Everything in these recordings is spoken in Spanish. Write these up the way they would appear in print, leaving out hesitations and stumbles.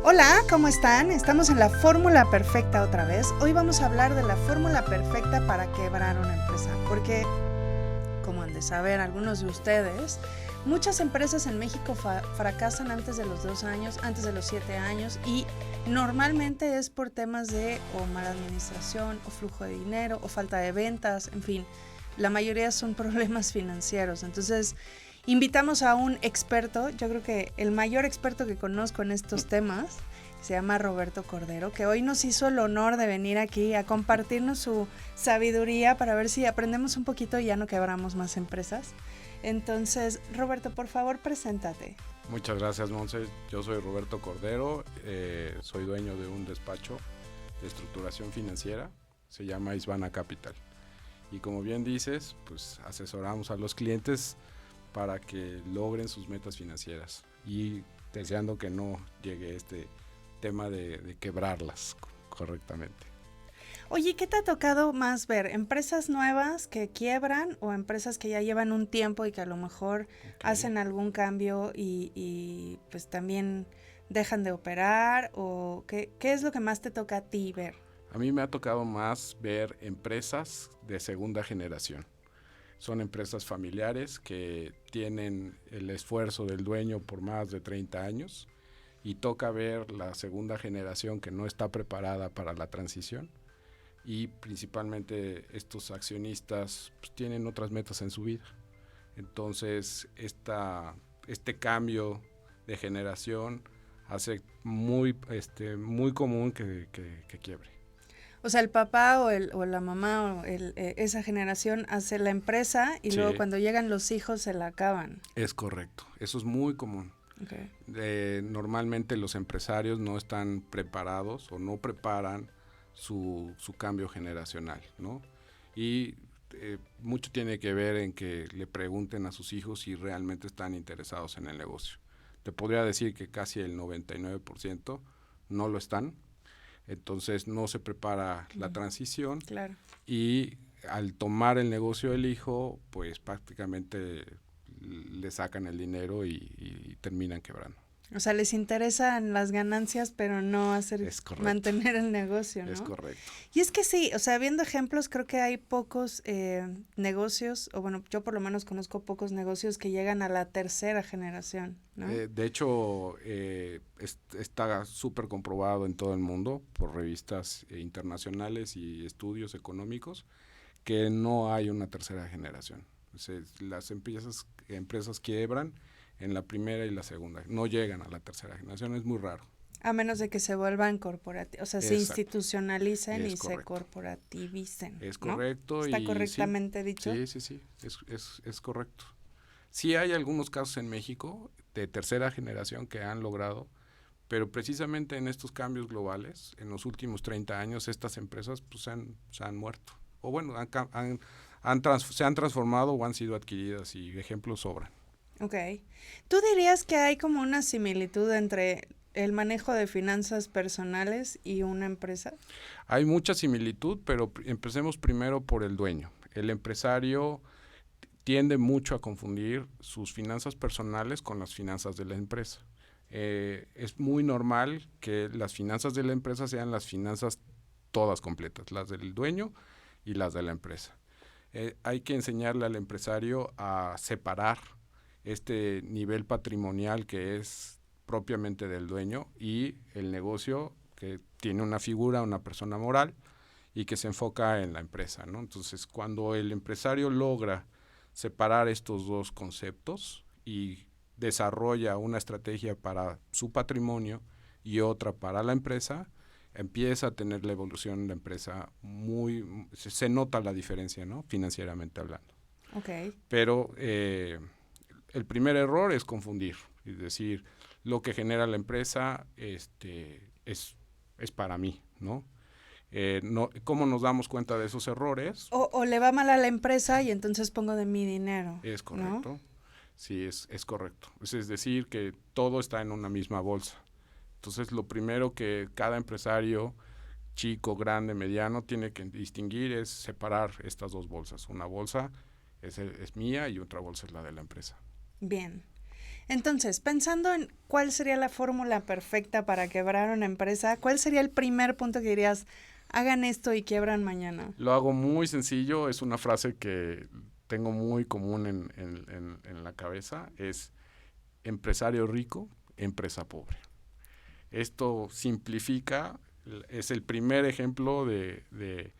Hola, ¿cómo están? Estamos en la fórmula perfecta otra vez. Hoy vamos a hablar de la fórmula perfecta para quebrar una empresa, porque, como han de saber algunos de ustedes, muchas empresas en México fracasan antes de los 2 años, antes de los 7 años, y normalmente es por temas de o mala administración, o flujo de dinero, o falta de ventas, en fin, la mayoría son problemas financieros. Entonces, invitamos a un experto, yo creo que el mayor experto que conozco en estos temas, se llama Roberto Cordero, que hoy nos hizo el honor de venir aquí a compartirnos su sabiduría para ver si aprendemos un poquito y ya no quebramos más empresas. Entonces, Roberto, por favor, preséntate. Muchas gracias, Monse. Yo soy Roberto Cordero, soy dueño de un despacho de estructuración financiera, se llama Isvana Capital. Y como bien dices, pues asesoramos a los clientes para que logren sus metas financieras y deseando que no llegue este tema de quebrarlas correctamente. Oye, ¿qué te ha tocado más ver? ¿Empresas nuevas que quiebran o empresas que ya llevan un tiempo y que a lo mejor hacen algún cambio y pues también dejan de operar? ¿O qué es lo que más te toca a ti ver? A mí me ha tocado más ver empresas de segunda generación. Son empresas familiares que tienen el esfuerzo del dueño por más de 30 años y toca ver la segunda generación que no está preparada para la transición y principalmente estos accionistas pues, tienen otras metas en su vida. Entonces este cambio de generación hace muy común que quiebre. O sea, el papá o la mamá o esa generación hace la empresa y sí. Luego cuando llegan los hijos se la acaban. Es correcto, eso es muy común. Okay. Normalmente los empresarios no están preparados o no preparan su cambio generacional, ¿no? Y mucho tiene que ver en que le pregunten a sus hijos si realmente están interesados en el negocio. Te podría decir que casi el 99% no lo están. Entonces no se prepara la transición. Claro. Y al tomar el negocio del hijo, pues prácticamente le sacan el dinero y terminan quebrando. O sea, les interesan las ganancias, pero no mantener el negocio, ¿no? Es correcto. Y es que sí, o sea, viendo ejemplos, creo que hay pocos negocios, o bueno, yo por lo menos conozco pocos negocios que llegan a la tercera generación, ¿no? De hecho, está súper comprobado en todo el mundo por revistas internacionales y estudios económicos que no hay una tercera generación. O sea, las empresas quiebran en la primera y la segunda, no llegan a la tercera generación, es muy raro. A menos de que se vuelvan corporativos, o sea, se institucionalicen y correcto. Se corporativisen. Es correcto. ¿No? ¿Está correctamente dicho? Sí, es correcto. Sí hay algunos casos en México de tercera generación que han logrado, pero precisamente en estos cambios globales, en los últimos 30 años, estas empresas pues, se han muerto. O bueno, se han transformado o han sido adquiridas y ejemplos sobran. Ok. ¿Tú dirías que hay como una similitud entre el manejo de finanzas personales y una empresa? Hay mucha similitud, pero empecemos primero por el dueño. El empresario tiende mucho a confundir sus finanzas personales con las finanzas de la empresa. Es muy normal que las finanzas de la empresa sean las finanzas todas completas, las del dueño y las de la empresa. Hay que enseñarle al empresario a separar este nivel patrimonial que es propiamente del dueño y el negocio que tiene una figura, una persona moral y que se enfoca en la empresa, ¿no? Entonces, cuando el empresario logra separar estos dos conceptos y desarrolla una estrategia para su patrimonio y otra para la empresa, empieza a tener la evolución en la empresa se nota la diferencia, ¿no? Financieramente hablando. Okay. Pero el primer error es confundir, es decir, lo que genera la empresa es para mí, ¿no? ¿Cómo nos damos cuenta de esos errores? O le va mal a la empresa y entonces pongo de mi dinero. Es correcto, ¿no? Sí, es correcto. Es decir, que todo está en una misma bolsa. Entonces, lo primero que cada empresario, chico, grande, mediano, tiene que distinguir es separar estas dos bolsas. Una bolsa es mía y otra bolsa es la de la empresa. Bien. Entonces, pensando en cuál sería la fórmula perfecta para quebrar una empresa, ¿cuál sería el primer punto que dirías, hagan esto y quiebran mañana? Lo hago muy sencillo, es una frase que tengo muy común en la cabeza, es empresario rico, empresa pobre. Esto simplifica, es el primer ejemplo de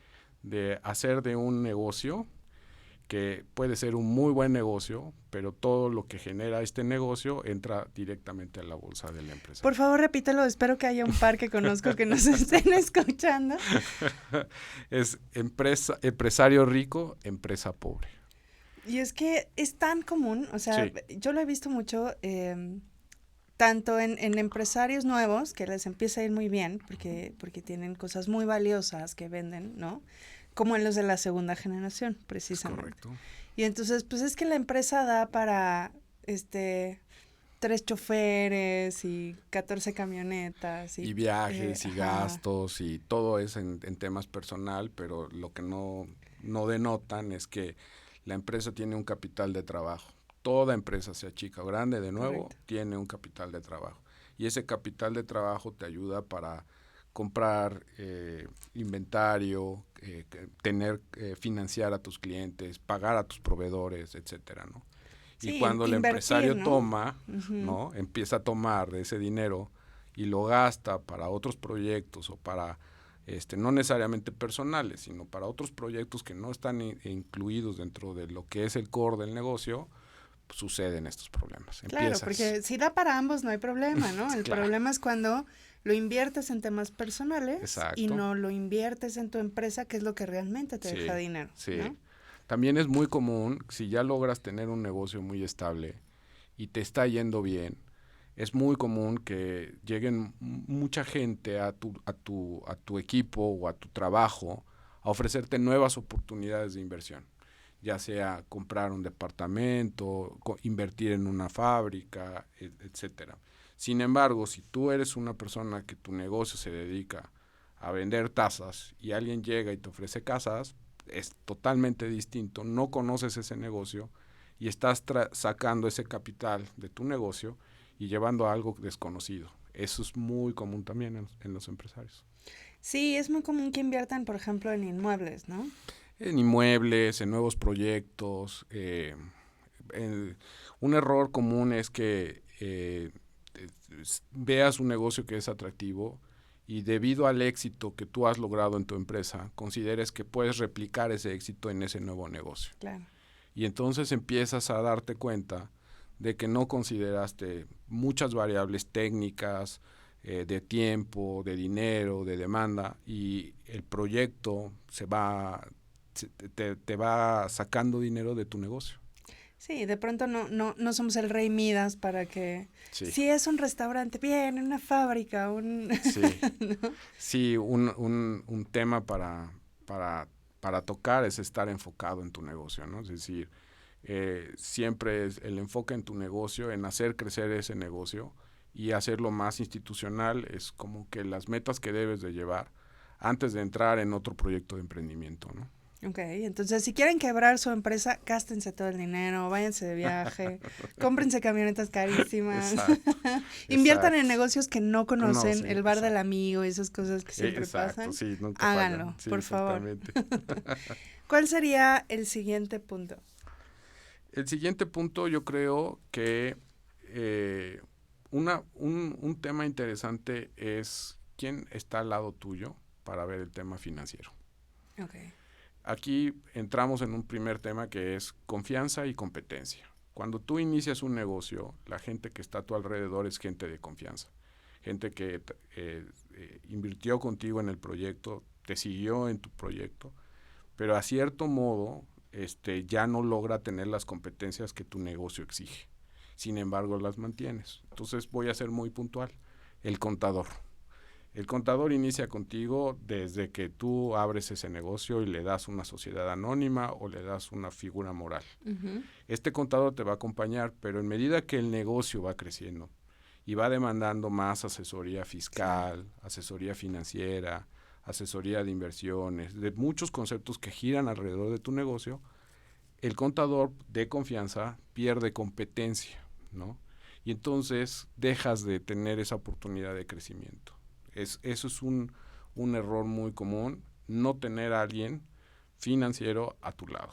hacer de un negocio que puede ser un muy buen negocio, pero todo lo que genera este negocio entra directamente a la bolsa de la empresa. Por favor, repítelo, espero que haya un par que conozco que nos estén escuchando. Es empresario rico, empresa pobre. Y es que es tan común, o sea, Sí. yo lo he visto mucho, tanto en empresarios nuevos, que les empieza a ir muy bien, porque tienen cosas muy valiosas que venden, ¿no? Como en los de la segunda generación, precisamente. Correcto. Y entonces, pues es que la empresa da para, 3 choferes y 14 camionetas. Y viajes y ajá. gastos y todo es en temas personal, pero lo que no denotan es que la empresa tiene un capital de trabajo. Toda empresa, sea chica o grande, de nuevo, Correcto. tiene un capital de trabajo. Y ese capital de trabajo te ayuda para comprar inventario, financiar a tus clientes, pagar a tus proveedores, etcétera, ¿no? Y Sí, cuando el invertir, empresario ¿no? toma, Ujú. ¿no? Empieza a tomar de ese dinero y lo gasta para otros proyectos o para, no necesariamente personales, sino para otros proyectos que no están incluidos dentro de lo que es el core del negocio, pues suceden estos problemas. Claro, porque si da para ambos no hay problema, ¿no? El Claro. problema es cuando lo inviertes en temas personales Exacto. y no lo inviertes en tu empresa, que es lo que realmente te deja dinero, Sí. ¿no? También es muy común, si ya logras tener un negocio muy estable y te está yendo bien, es muy común que lleguen mucha gente a tu equipo o a tu trabajo a ofrecerte nuevas oportunidades de inversión, ya sea comprar un departamento, invertir en una fábrica, etcétera. Sin embargo, si tú eres una persona que tu negocio se dedica a vender tazas y alguien llega y te ofrece casas, es totalmente distinto, no conoces ese negocio y estás sacando ese capital de tu negocio y llevando a algo desconocido. Eso es muy común también en los empresarios. Sí, es muy común que inviertan, por ejemplo, en inmuebles, ¿no? En inmuebles, en nuevos proyectos. Un error común es que veas un negocio que es atractivo y debido al éxito que tú has logrado en tu empresa, consideres que puedes replicar ese éxito en ese nuevo negocio. Claro. Y entonces empiezas a darte cuenta de que no consideraste muchas variables técnicas, de tiempo, de dinero, de demanda, y el proyecto te va sacando dinero de tu negocio. Sí, de pronto no somos el rey Midas para que... Sí. Si es un restaurante, bien, una fábrica, Sí, ¿no? sí, un tema para tocar es estar enfocado en tu negocio, ¿no? Es decir, siempre es el enfoque en tu negocio, en hacer crecer ese negocio y hacerlo más institucional, es como que las metas que debes de llevar antes de entrar en otro proyecto de emprendimiento, ¿no? Ok, entonces si quieren quebrar su empresa, gástense todo el dinero, váyanse de viaje, cómprense camionetas carísimas, Exacto, inviertan en exacto. negocios que no conocen, Sí, el bar del exacto. amigo y esas cosas que siempre Exacto, pasan. sí, nunca Háganlo, fallan. Sí, por favor. exactamente. ¿Cuál sería el siguiente punto? El siguiente punto yo creo que un tema interesante es quién está al lado tuyo para ver el tema financiero. Okay. Aquí entramos en un primer tema que es confianza y competencia. Cuando tú inicias un negocio, la gente que está a tu alrededor es gente de confianza. Gente que invirtió contigo en el proyecto, te siguió en tu proyecto, pero a cierto modo ya no logra tener las competencias que tu negocio exige. Sin embargo, las mantienes. Entonces voy a ser muy puntual. El contador. El contador inicia contigo desde que tú abres ese negocio y le das una sociedad anónima o le das una figura moral. Uh-huh. Este contador te va a acompañar, pero en medida que el negocio va creciendo y va demandando más asesoría fiscal, asesoría financiera, asesoría de inversiones, de muchos conceptos que giran alrededor de tu negocio, el contador de confianza pierde competencia, ¿no? y entonces dejas de tener esa oportunidad de crecimiento. Eso es un error muy común, no tener a alguien financiero a tu lado.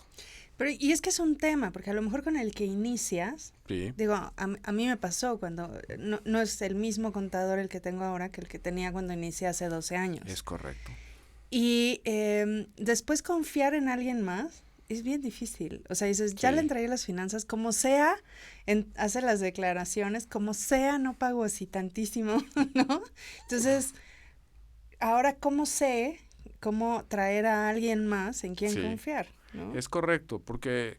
Pero, y es que es un tema, porque a lo mejor con el que inicias, Sí. digo, a mí me pasó cuando, no es el mismo contador el que tengo ahora que el que tenía cuando inicié hace 12 años. Es correcto. Y después confiar en alguien más es bien difícil. O sea, dices, ya Sí. le entregué las finanzas, como sea, hace las declaraciones, como sea, no pago así tantísimo, ¿no? Entonces, ahora, ¿cómo sé cómo traer a alguien más en quien Sí. confiar, ¿no? Es correcto, porque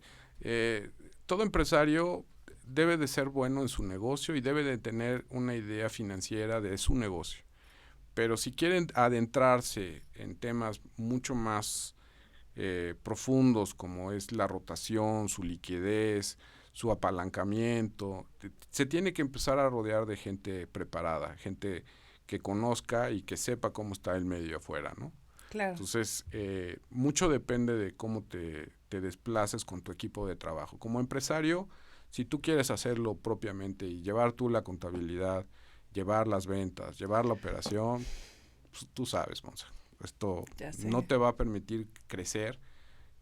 todo empresario debe de ser bueno en su negocio y debe de tener una idea financiera de su negocio. Pero si quieren adentrarse en temas mucho más profundos, como es la rotación, su liquidez, su apalancamiento, se tiene que empezar a rodear de gente preparada, gente que conozca y que sepa cómo está el medio afuera, ¿no? Claro. Entonces, mucho depende de cómo te desplaces con tu equipo de trabajo. Como empresario, si tú quieres hacerlo propiamente y llevar tú la contabilidad, llevar las ventas, llevar la operación, pues, tú sabes, Monse, esto no te va a permitir crecer,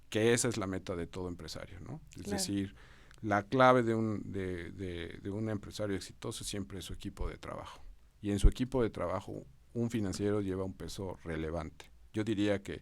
que esa es la meta de todo empresario, ¿no? Es decir, la clave de un empresario exitoso siempre es su equipo de trabajo. Y en su equipo de trabajo, un financiero lleva un peso relevante. Yo diría que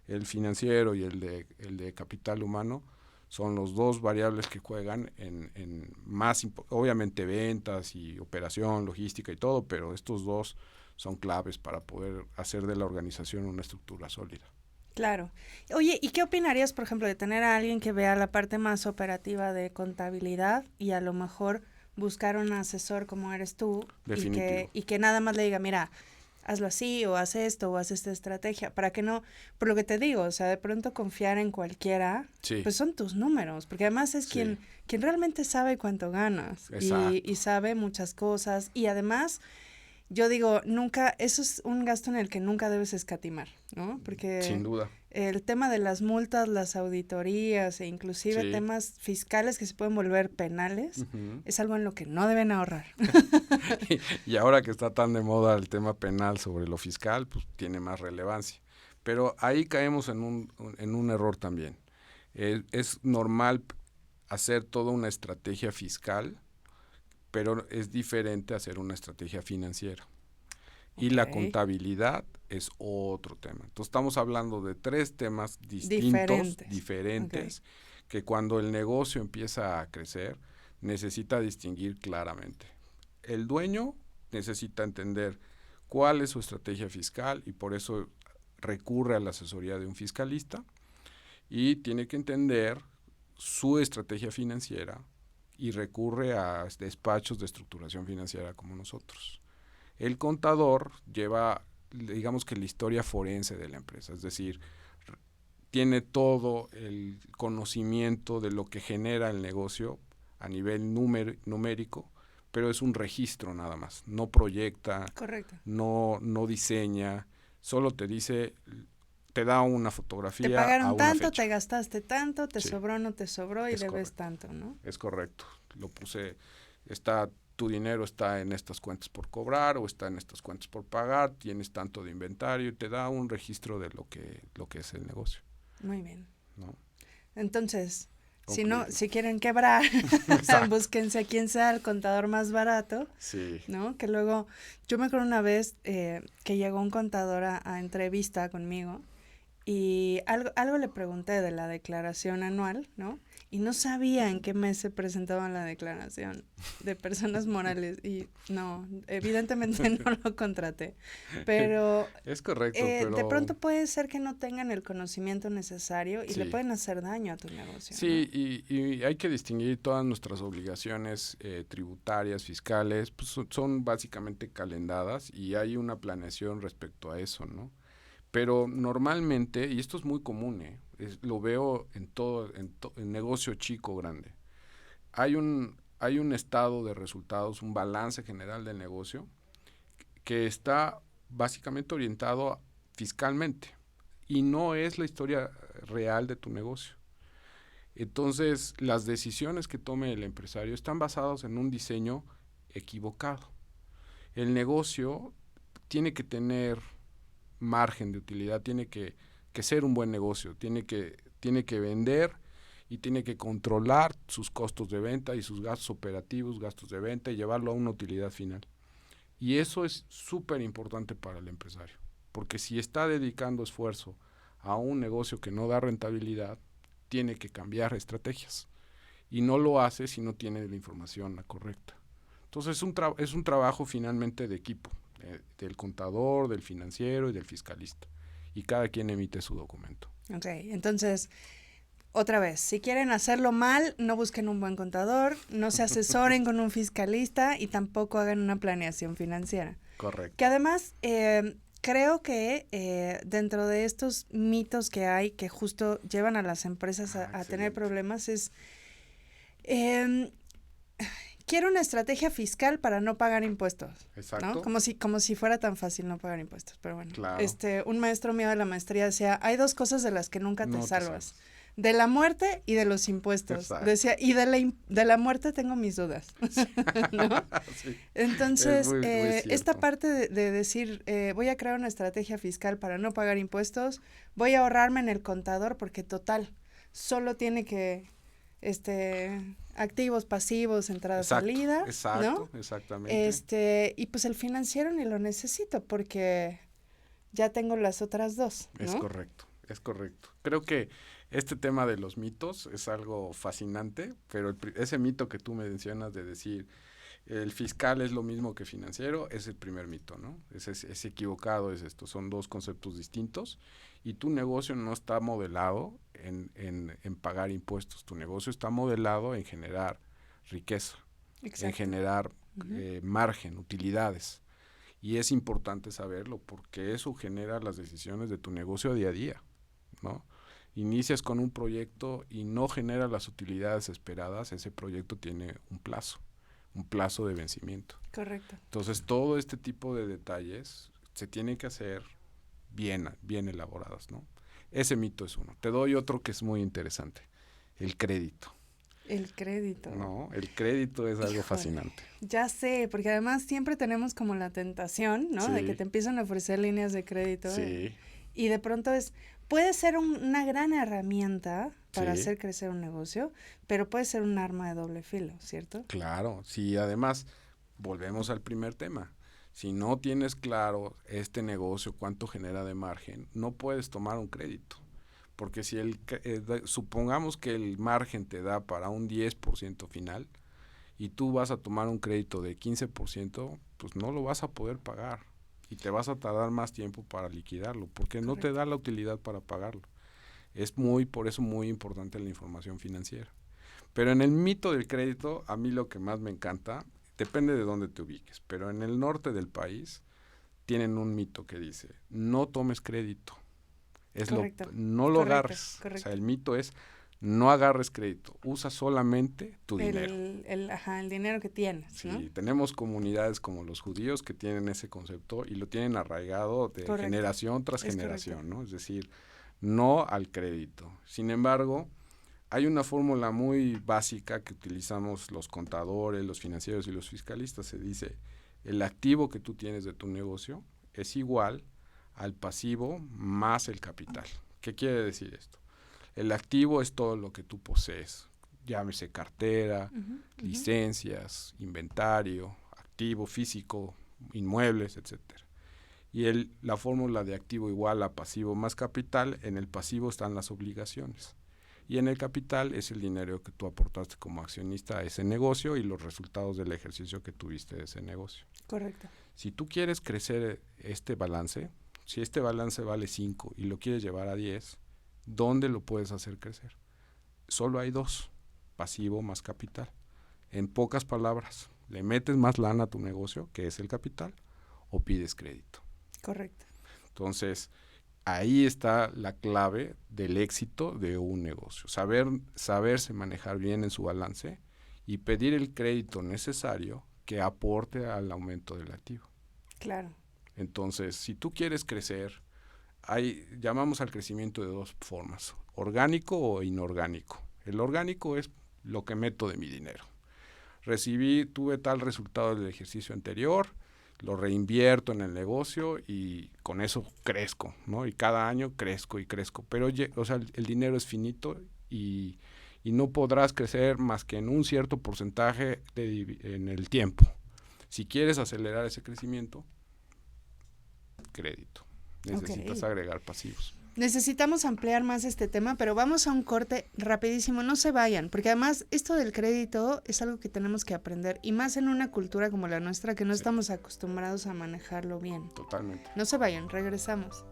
el financiero y el de capital humano son los dos variables que juegan en más, obviamente ventas y operación, logística y todo, pero estos dos son claves para poder hacer de la organización una estructura sólida. Claro. Oye, ¿y qué opinarías, por ejemplo, de tener a alguien que vea la parte más operativa de contabilidad y a lo mejor buscar un asesor como eres tú y que nada más le diga, mira, hazlo así o haz esto o haz esta estrategia, para que no, por lo que te digo, o sea, de pronto confiar en cualquiera, sí. Pues son tus números, porque además es quien realmente sabe cuánto ganas y sabe muchas cosas y además yo digo, nunca, eso es un gasto en el que nunca debes escatimar, ¿no? Porque sin duda. El tema de las multas, las auditorías e inclusive temas fiscales que se pueden volver penales, es algo en lo que no deben ahorrar. Y ahora que está tan de moda el tema penal sobre lo fiscal, pues tiene más relevancia. Pero ahí caemos en un error también. Es normal hacer toda una estrategia fiscal, pero es diferente hacer una estrategia financiera. Y la contabilidad es otro tema. Entonces estamos hablando de 3 temas distintos, diferentes, que cuando el negocio empieza a crecer, necesita distinguir claramente. El dueño necesita entender cuál es su estrategia fiscal y por eso recurre a la asesoría de un fiscalista y tiene que entender su estrategia financiera y recurre a despachos de estructuración financiera como nosotros. El contador lleva, digamos que la historia forense de la empresa, es decir, tiene todo el conocimiento de lo que genera el negocio a nivel numérico, pero es un registro nada más, no proyecta, no diseña, solo te dice, te da una fotografía. Te pagaron a una tanto, fecha. Te gastaste tanto, te sobró, no te sobró y debes tanto, ¿no? Es correcto, lo puse, tu dinero está en estas cuentas por cobrar o está en estas cuentas por pagar, tienes tanto de inventario y te da un registro de lo que es el negocio. Muy bien. ¿No? Entonces, si quieren quebrar, búsquense a quien sea el contador más barato, ¿no? Que luego, yo me acuerdo una vez que llegó un contador a entrevista conmigo y algo le pregunté de la declaración anual, ¿no? Y no sabía en qué mes se presentaba la declaración de personas morales y no, evidentemente no lo contraté, pero es correcto, pero de pronto puede ser que no tengan el conocimiento necesario y le pueden hacer daño a tu negocio. Sí, ¿no? y hay que distinguir todas nuestras obligaciones tributarias, fiscales, pues son básicamente calendadas y hay una planeación respecto a eso, ¿no? Pero normalmente, y esto es muy común, lo veo en negocio chico grande, hay un estado de resultados, un balance general del negocio que está básicamente orientado fiscalmente y no es la historia real de tu negocio. Entonces, las decisiones que tome el empresario están basadas en un diseño equivocado. El negocio tiene que tener margen de utilidad, tiene que ser un buen negocio, tiene que vender y tiene que controlar sus costos de venta y sus gastos operativos, gastos de venta y llevarlo a una utilidad final. Y eso es súper importante para el empresario, porque si está dedicando esfuerzo a un negocio que no da rentabilidad, tiene que cambiar estrategias. Y no lo hace si no tiene la información correcta. Entonces es un trabajo finalmente de equipo, del contador, del financiero y del fiscalista. Y cada quien emite su documento. Ok, entonces, otra vez, si quieren hacerlo mal, no busquen un buen contador, no se asesoren con un fiscalista y tampoco hagan una planeación financiera. Correcto. Que además, creo que dentro de estos mitos que hay que justo llevan a las empresas a tener problemas es... quiero una estrategia fiscal para no pagar impuestos. Exacto. ¿No? Como si fuera tan fácil no pagar impuestos, pero bueno. Claro. Un maestro mío de la maestría decía, hay dos cosas de las que nunca te salvas. De la muerte y de los impuestos. Exacto. Decía, y de la muerte tengo mis dudas. ¿No? Sí. Entonces, muy esta parte de decir, voy a crear una estrategia fiscal para no pagar impuestos, voy a ahorrarme en el contador porque total, solo tiene que... activos, pasivos, entrada, salida, exacto, ¿no? Exactamente. Y pues el financiero ni lo necesito porque ya tengo las otras dos, ¿no? Es correcto. Creo que este tema de los mitos es algo fascinante, pero ese mito que tú mencionas de decir el fiscal es lo mismo que financiero es el primer mito, ¿no? Es equivocado, es esto, son dos conceptos distintos y tu negocio no está modelado en pagar impuestos, tu negocio está modelado en generar riqueza, exacto, en generar margen, utilidades. Y es importante saberlo porque eso genera las decisiones de tu negocio día a día, ¿no? Inicias con un proyecto y no genera las utilidades esperadas, ese proyecto tiene un plazo de vencimiento. Correcto. Entonces, todo este tipo de detalles se tienen que hacer bien elaboradas, ¿no? Ese mito es uno. Te doy otro que es muy interesante, el crédito. El crédito. No, el crédito es algo fascinante. Ya sé, porque además siempre tenemos como la tentación, ¿no? Sí. De que te empiezan a ofrecer líneas de crédito. Sí. Y de pronto puede ser una gran herramienta para sí. hacer crecer un negocio, pero puede ser un arma de doble filo, ¿cierto? Claro, sí, además, volvemos al primer tema. Si no tienes claro este negocio, cuánto genera de margen, no puedes tomar un crédito. Porque si supongamos que el margen te da para un 10% final y tú vas a tomar un crédito de 15%, pues no lo vas a poder pagar y te vas a tardar más tiempo para liquidarlo porque correcto, no te da la utilidad para pagarlo. Es por eso muy importante la información financiera. Pero en el mito del crédito, a mí lo que más me encanta, depende de dónde te ubiques, pero en el norte del país tienen un mito que dice, no tomes crédito. No lo agarres. Correcto. O sea, el mito es, no agarres crédito, usa solamente tu dinero. El dinero que tienes, sí, ¿no? Tenemos comunidades como los judíos que tienen ese concepto y lo tienen arraigado de correcto, generación tras generación, correcto, ¿no? Es decir, no al crédito. Sin embargo, hay una fórmula muy básica que utilizamos los contadores, los financieros y los fiscalistas. Se dice, el activo que tú tienes de tu negocio es igual al pasivo más el capital. ¿Qué quiere decir esto? El activo es todo lo que tú posees, llámese cartera, licencias, inventario, activo físico, inmuebles, etcétera. Y la fórmula de activo igual a pasivo más capital, en el pasivo están las obligaciones. Y en el capital es el dinero que tú aportaste como accionista a ese negocio y los resultados del ejercicio que tuviste de ese negocio. Correcto. Si tú quieres crecer este balance, si este balance vale 5 y lo quieres llevar a 10, ¿dónde lo puedes hacer crecer? Solo hay dos, pasivo más capital. En pocas palabras, le metes más lana a tu negocio, que es el capital, o pides crédito. Correcto. Entonces, ahí está la clave del éxito de un negocio. Saberse manejar bien en su balance y pedir el crédito necesario que aporte al aumento del activo. Claro. Entonces, si tú quieres crecer, llamamos al crecimiento de dos formas, orgánico o inorgánico. El orgánico es lo que meto de mi dinero. tuve tal resultado del ejercicio anterior, lo reinvierto en el negocio y con eso crezco, ¿no? Y cada año crezco y crezco. Pero, o sea, el dinero es finito y no podrás crecer más que en un cierto porcentaje en el tiempo. Si quieres acelerar ese crecimiento, crédito. Necesitas agregar pasivos. Necesitamos ampliar más este tema, pero vamos a un corte rapidísimo, no se vayan, porque además esto del crédito es algo que tenemos que aprender, y más en una cultura como la nuestra que no estamos acostumbrados a manejarlo bien. Totalmente. No se vayan, regresamos.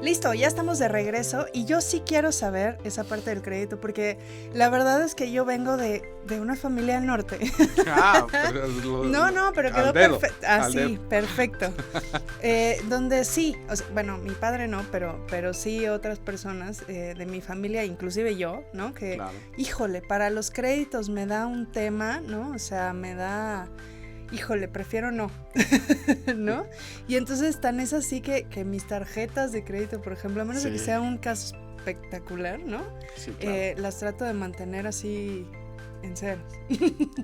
Listo, ya estamos de regreso y yo sí quiero saber esa parte del crédito porque la verdad es que yo vengo de una familia del norte. Pero quedó perfecto. Sí, perfecto. Donde sí, o sea, bueno, mi padre no, pero sí otras personas de mi familia, inclusive yo, ¿no? Que, claro. Híjole, para los créditos me da un tema, ¿no? O sea, me da... Híjole, prefiero no, ¿no? Y entonces tan es así que mis tarjetas de crédito, por ejemplo, a menos de que sea un caso espectacular, ¿no? Sí, claro. Las trato de mantener así en ceros.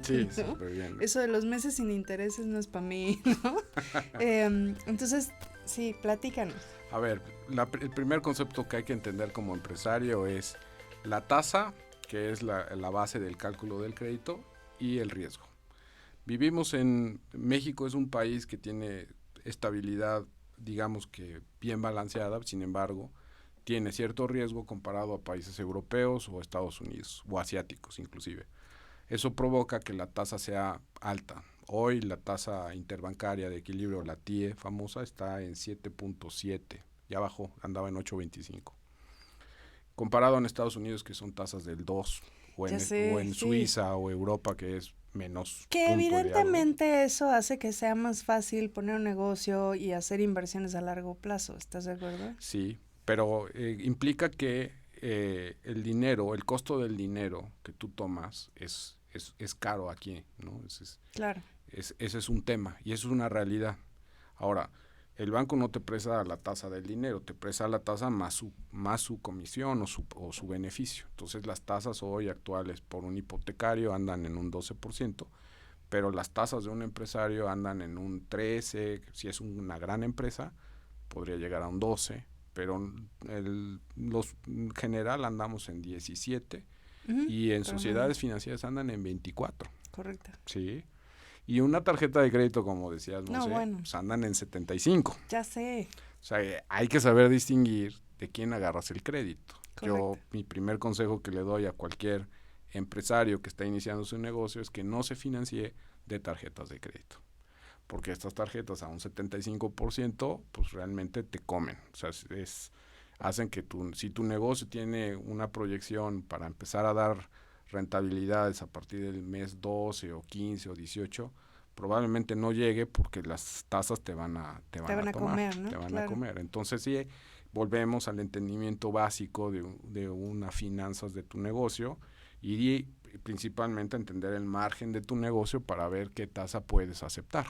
Sí, ¿no? Súper bien. Eso de los meses sin intereses no es para mí, ¿no? Entonces, sí, platícanos. A ver, el primer concepto que hay que entender como empresario es la tasa, que es la base del cálculo del crédito, y el riesgo. Vivimos en México, es un país que tiene estabilidad, digamos que bien balanceada, sin embargo, tiene cierto riesgo comparado a países europeos o Estados Unidos, o asiáticos inclusive. Eso provoca que la tasa sea alta. Hoy la tasa interbancaria de equilibrio, la TIE famosa, está en 7.7, ya bajó, andaba en 8.25. Comparado en Estados Unidos, que son tasas del 2, o en Suiza o Europa, que es menos. Que evidentemente eso hace que sea más fácil poner un negocio y hacer inversiones a largo plazo, ¿estás de acuerdo? Sí, pero implica que el costo del dinero que tú tomas es caro aquí, ¿no? Claro. Ese es un tema y eso es una realidad. Ahora, el banco no te presta la tasa del dinero, te presta la tasa más su comisión o su beneficio. Entonces las tasas hoy actuales por un hipotecario andan en un 12%, pero las tasas de un empresario andan en un 13%, si es una gran empresa podría llegar a un 12%, pero en general andamos en 17%, y en sociedades financieras andan en 24%. Correcto. Sí. Y una tarjeta de crédito, como decías, pues andan en 75. Ya sé. O sea, hay que saber distinguir de quién agarras el crédito. Correcto. Mi primer consejo que le doy a cualquier empresario que está iniciando su negocio es que no se financie de tarjetas de crédito. Porque estas tarjetas a un 75%, pues realmente te comen. O sea, hacen que si tu negocio tiene una proyección para empezar a dar rentabilidades a partir del mes 12 o 15 o 18, probablemente no llegue porque las tasas te van a comer, ¿no? Te van a comer. Entonces sí, volvemos al entendimiento básico de unas finanzas de tu negocio y principalmente entender el margen de tu negocio para ver qué tasa puedes aceptar.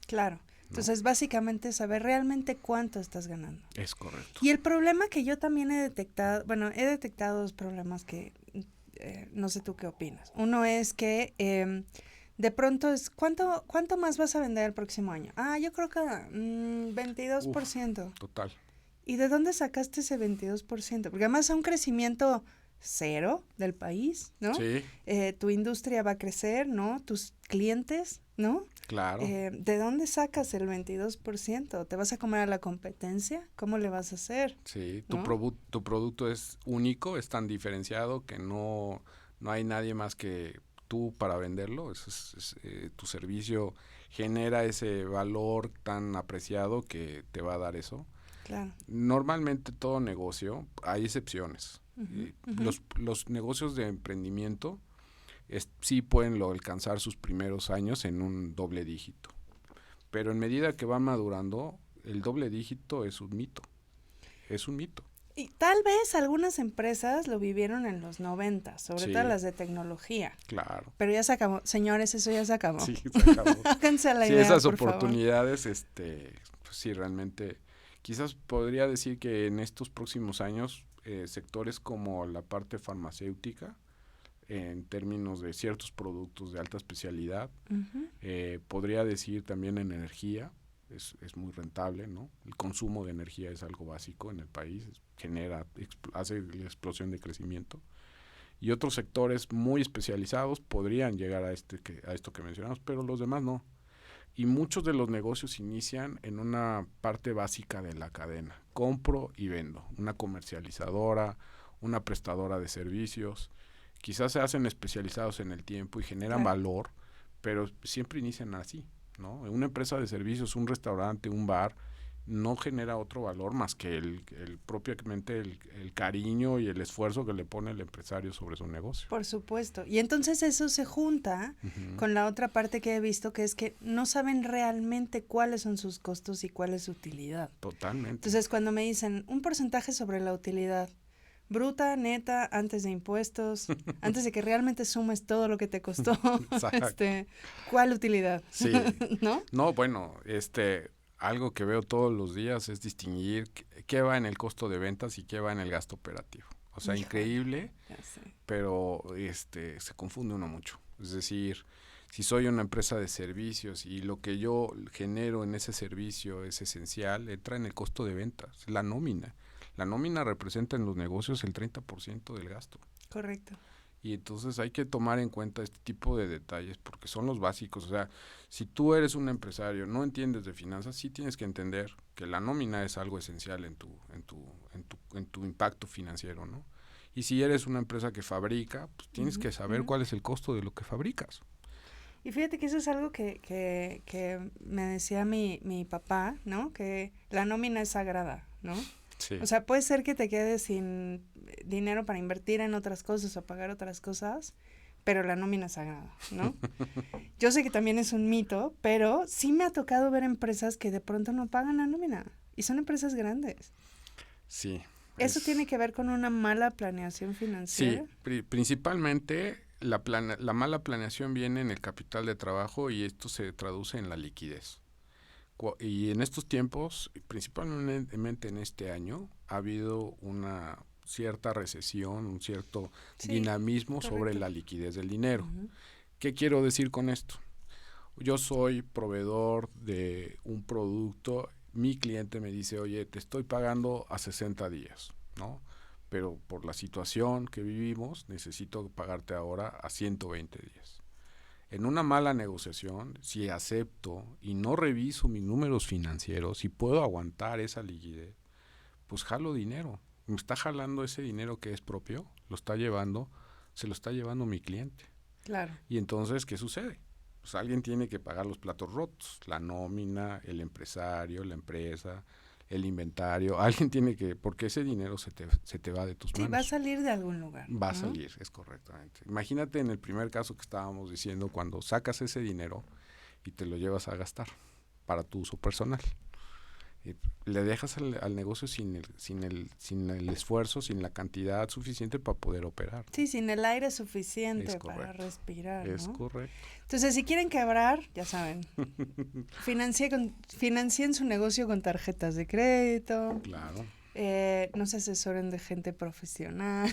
Claro. Entonces, básicamente saber realmente cuánto estás ganando. Es correcto. Y el problema que yo también he detectado, he detectado dos problemas que no sé tú qué opinas. Uno es que de pronto es, ¿cuánto más vas a vender el próximo año? Yo creo que 22%. Total. ¿Y de dónde sacaste ese 22%? Porque además es un crecimiento cero del país, ¿no? Sí. Tu industria va a crecer, ¿no? Tus clientes, ¿no? Claro. ¿De dónde sacas el 22%? ¿Te vas a comer a la competencia? ¿Cómo le vas a hacer? Sí, ¿no? tu producto es único, es tan diferenciado que no hay nadie más que tú para venderlo. Tu servicio genera ese valor tan apreciado que te va a dar eso. Claro. Normalmente todo negocio, hay excepciones. Los negocios de emprendimiento sí pueden alcanzar sus primeros años en un doble dígito. Pero en medida que va madurando, el doble dígito es un mito. Es un mito. Y tal vez algunas empresas lo vivieron en los 90, sobre todo las de tecnología. Claro. Pero ya se acabó. Señores, eso ya se acabó. Sí, se acabó. Háganse a la sí, idea, esas por oportunidades, pues sí, realmente, quizás podría decir que en estos próximos años, sectores como la parte farmacéutica, en términos de ciertos productos de alta especialidad, podría decir también en energía, es muy rentable, ¿no? El consumo de energía es algo básico en el país, hace la explosión de crecimiento. Y otros sectores muy especializados podrían llegar a esto que mencionamos, pero los demás no. Y muchos de los negocios inician en una parte básica de la cadena. Compro y vendo. Una comercializadora, una prestadora de servicios. Quizás se hacen especializados en el tiempo y generan valor, pero siempre inician así, ¿no? Una empresa de servicios, un restaurante, un bar, no genera otro valor más que propiamente el cariño y el esfuerzo que le pone el empresario sobre su negocio. Por supuesto. Y entonces eso se junta con la otra parte que he visto, que es que no saben realmente cuáles son sus costos y cuál es su utilidad. Totalmente. Entonces, cuando me dicen un porcentaje sobre la utilidad, bruta, neta, antes de impuestos, antes de que realmente sumes todo lo que te costó, ¿cuál utilidad? Sí. ¿No? No, bueno, algo que veo todos los días es distinguir qué va en el costo de ventas y qué va en el gasto operativo. O sea, increíble, pero se confunde uno mucho. Es decir, si soy una empresa de servicios y lo que yo genero en ese servicio es esencial, entra en el costo de ventas, la nómina. La nómina representa en los negocios el 30% del gasto. Correcto. Y entonces hay que tomar en cuenta este tipo de detalles porque son los básicos. O sea, si tú eres un empresario, no entiendes de finanzas, sí tienes que entender que la nómina es algo esencial en tu impacto financiero, ¿no? Y si eres una empresa que fabrica, pues tienes que saber cuál es el costo de lo que fabricas. Y fíjate que eso es algo que me decía mi papá, ¿no? Que la nómina es sagrada, ¿no? Sí. O sea, puede ser que te quedes sin dinero para invertir en otras cosas o pagar otras cosas, pero la nómina es sagrada, ¿no? Yo sé que también es un mito, pero sí me ha tocado ver empresas que de pronto no pagan la nómina y son empresas grandes. Sí. ¿Eso tiene que ver con una mala planeación financiera? Sí, principalmente la mala planeación viene en el capital de trabajo y esto se traduce en la liquidez. Y en estos tiempos, principalmente en este año, ha habido una cierta recesión, un cierto dinamismo sobre la liquidez del dinero. ¿Qué quiero decir con esto? Yo soy proveedor de un producto, mi cliente me dice, oye, te estoy pagando a 60 días, ¿no? Pero por la situación que vivimos, necesito pagarte ahora a 120 días. En una mala negociación, si acepto y no reviso mis números financieros, si puedo aguantar esa liquidez, pues jalo dinero. Me está jalando ese dinero que es propio, se lo está llevando mi cliente. Claro. Y entonces, ¿qué sucede? Pues alguien tiene que pagar los platos rotos, la nómina, el empresario, la empresa, el inventario. Alguien tiene que, porque ese dinero se te va de tus manos. Sí, va a salir de algún lugar. Va a salir, es correctamente. Imagínate en el primer caso que estábamos diciendo, cuando sacas ese dinero y te lo llevas a gastar para tu uso personal. le dejas al negocio sin el esfuerzo, sin la cantidad suficiente para poder operar. Sí, sin el aire suficiente para respirar, Es ¿no? correcto. Entonces, si quieren quebrar, ya saben, financien su negocio con tarjetas de crédito. Claro. No se asesoren de gente profesional.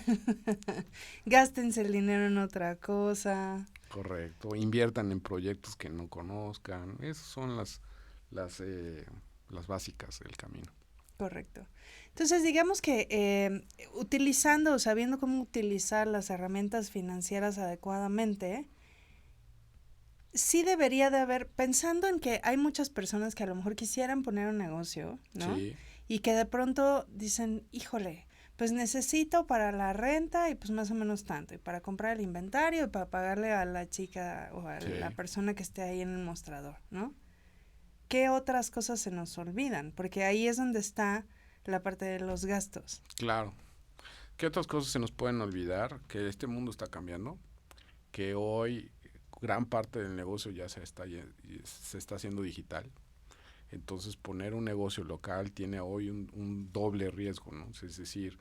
Gástense el dinero en otra cosa. Correcto. Inviertan en proyectos que no conozcan. Esas son las básicas del camino. Correcto. Entonces, digamos que utilizando o sabiendo cómo utilizar las herramientas financieras adecuadamente, sí debería de haber, pensando en que hay muchas personas que a lo mejor quisieran poner un negocio, ¿no? Sí. Y que de pronto dicen, híjole, pues necesito para la renta y pues más o menos tanto, y para comprar el inventario y para pagarle a la chica o a la persona que esté ahí en el mostrador, ¿no? ¿Qué otras cosas se nos olvidan? Porque ahí es donde está la parte de los gastos. Claro. ¿Qué otras cosas se nos pueden olvidar? Que este mundo está cambiando, que hoy gran parte del negocio ya se está haciendo digital. Entonces, poner un negocio local tiene hoy un doble riesgo, ¿no? Es decir,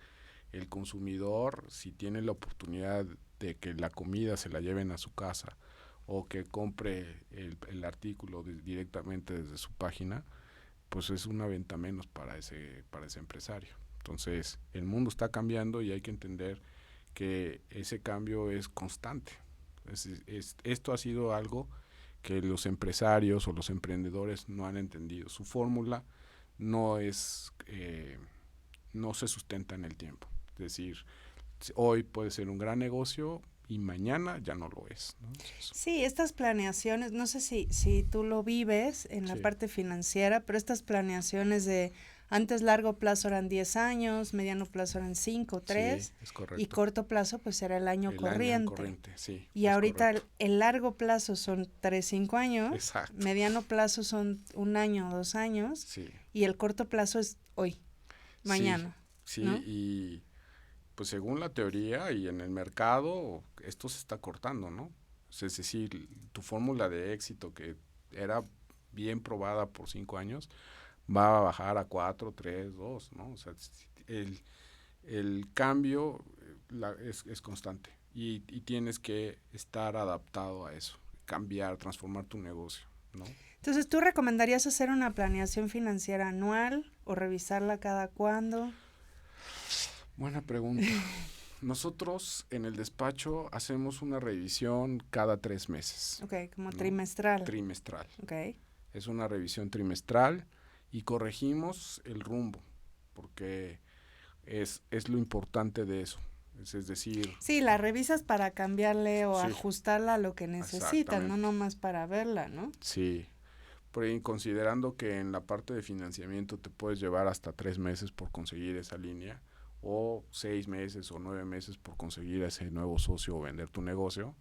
el consumidor, si tiene la oportunidad de que la comida se la lleven a su casa o que compre el artículo directamente desde su página, pues es una venta menos para ese empresario. Entonces, el mundo está cambiando y hay que entender que ese cambio es constante. Esto ha sido algo que los empresarios o los emprendedores no han entendido. Su fórmula no se sustenta en el tiempo. Es decir, hoy puede ser un gran negocio y mañana ya no lo es, ¿no? Sí, estas planeaciones, no sé si tú lo vives en la parte financiera, pero estas planeaciones de antes largo plazo eran 10 años, mediano plazo eran 5, 3, sí, es correcto. Y corto plazo pues era el año corriente. Sí, y ahorita el largo plazo son 3, 5 años, exacto. Mediano plazo son 1 año, 2 años, sí. Y el corto plazo es hoy, mañana. Sí, ¿no? Y pues según la teoría y en el mercado, esto se está cortando, ¿no? Es decir, tu fórmula de éxito que era bien probada por 5 años, va a bajar a 4, 3, 2, ¿no? O sea, el cambio es constante y tienes que estar adaptado a eso, cambiar, transformar tu negocio, ¿no? Entonces, ¿tú recomendarías hacer una planeación financiera anual o revisarla cada cuándo? Buena pregunta. Nosotros en el despacho hacemos una revisión cada 3 meses. Ok, como trimestral. Trimestral. Ok. Es una revisión trimestral y corregimos el rumbo, porque es lo importante de eso. Es decir... Sí, la revisas para cambiarle o ajustarla a lo que necesitas, no nomás para verla, ¿no? Sí, considerando que en la parte de financiamiento te puedes llevar hasta 3 meses por conseguir esa línea, o 6 meses o 9 meses por conseguir a ese nuevo socio o vender tu negocio,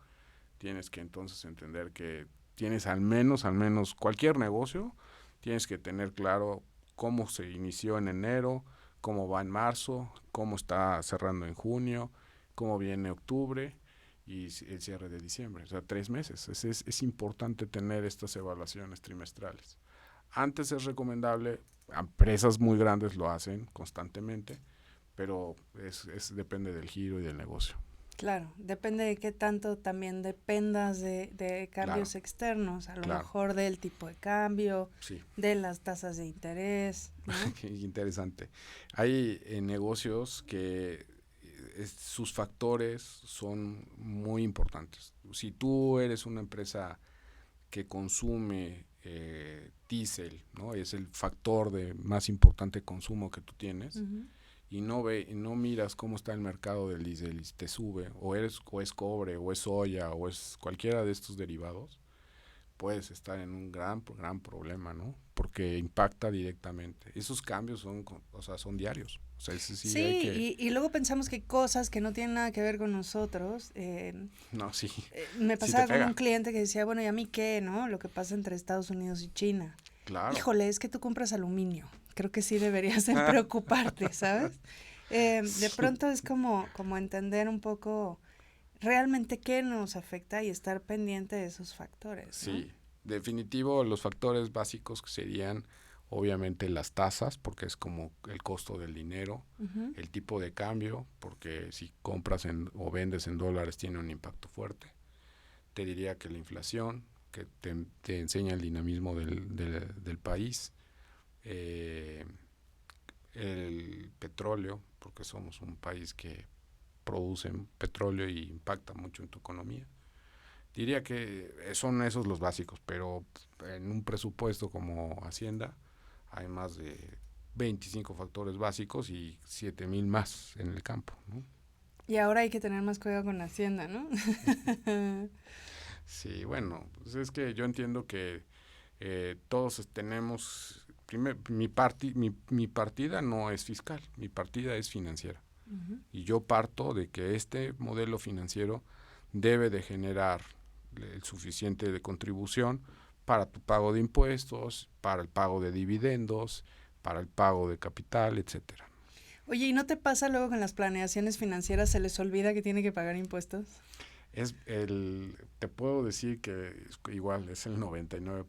tienes que entonces entender que tienes al menos cualquier negocio, tienes que tener claro cómo se inició en enero, cómo va en marzo, cómo está cerrando en junio, cómo viene octubre y el cierre de diciembre. O sea, 3 meses. Es importante tener estas evaluaciones trimestrales. Antes es recomendable, empresas muy grandes lo hacen constantemente, pero depende del giro y del negocio. Claro, depende de qué tanto también dependas de cambios externos, a lo mejor del tipo de cambio, de las tasas de interés, ¿no? Interesante. Hay negocios que sus factores son muy importantes. Si tú eres una empresa que consume diésel, ¿no? Es el factor de más importante consumo que tú tienes. Uh-huh. Y no miras cómo está el mercado del diésel y te sube, o es cobre, o es soya, o es cualquiera de estos derivados, puedes estar en un gran problema, ¿no? Porque impacta directamente. Esos cambios son diarios. O sea, y luego pensamos que hay cosas que no tienen nada que ver con nosotros. No, sí. Me pasaba con un cliente que decía, bueno, ¿y a mí qué, no? Lo que pasa entre Estados Unidos y China. Claro. Híjole, es que tú compras aluminio. Creo que sí deberías de preocuparte, ¿sabes? De pronto es como entender un poco realmente qué nos afecta y estar pendiente de esos factores, ¿no? Sí, definitivo, los factores básicos serían obviamente las tasas, porque es como el costo del dinero, Ujú. el tipo de cambio, porque si compras o vendes en dólares tiene un impacto fuerte. Te diría que la inflación, que te enseña el dinamismo del país, eh, el petróleo, porque somos un país que produce petróleo y impacta mucho en tu economía. Diría que son esos los básicos, pero en un presupuesto como Hacienda hay más de 25 factores básicos y 7,000 más en el campo, ¿no? Y ahora hay que tener más cuidado con Hacienda, ¿no? Sí, bueno, pues es que yo entiendo que todos tenemos, mi partida no es fiscal, mi partida es financiera. Ujú. Y yo parto de que este modelo financiero debe de generar el suficiente de contribución para tu pago de impuestos, para el pago de dividendos, para el pago de capital, etcétera. Oye, ¿y no te pasa luego con las planeaciones financieras se les olvida que tiene que pagar impuestos? Te puedo decir que igual es el 99%.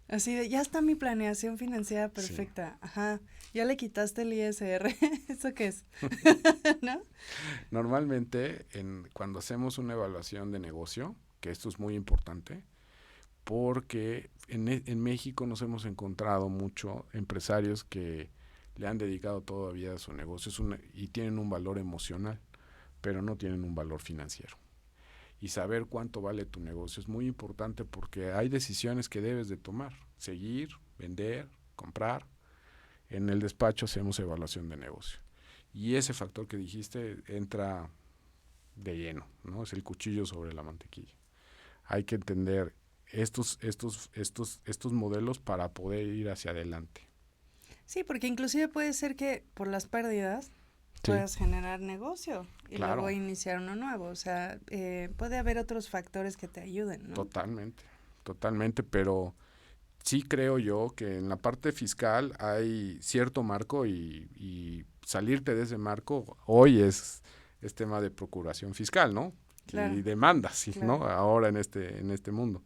Así de, ya está mi planeación financiera Sí. perfecta. Ajá, ya le quitaste el ISR. ¿Eso qué es? ¿No? Normalmente, cuando hacemos una evaluación de negocio, que esto es muy importante, porque en México nos hemos encontrado mucho empresarios que le han dedicado todavía a su negocio y tienen un valor emocional, pero no tienen un valor financiero. Y saber cuánto vale tu negocio es muy importante porque hay decisiones que debes de tomar. Seguir, vender, comprar. En el despacho hacemos evaluación de negocio. Y ese factor que dijiste entra de lleno, ¿no? Es el cuchillo sobre la mantequilla. Hay que entender estos modelos para poder ir hacia adelante. Sí, porque inclusive puede ser que por las pérdidas Sí, puedas generar negocio y luego claro, iniciar uno nuevo. O sea, puede haber otros factores que te ayuden, ¿no? totalmente, totalmente, pero sí creo yo que en la parte fiscal hay cierto marco y salirte de ese marco hoy es tema de procuración fiscal, ¿no? Claro, Y demandas, ¿no? claro, Ahora en este mundo.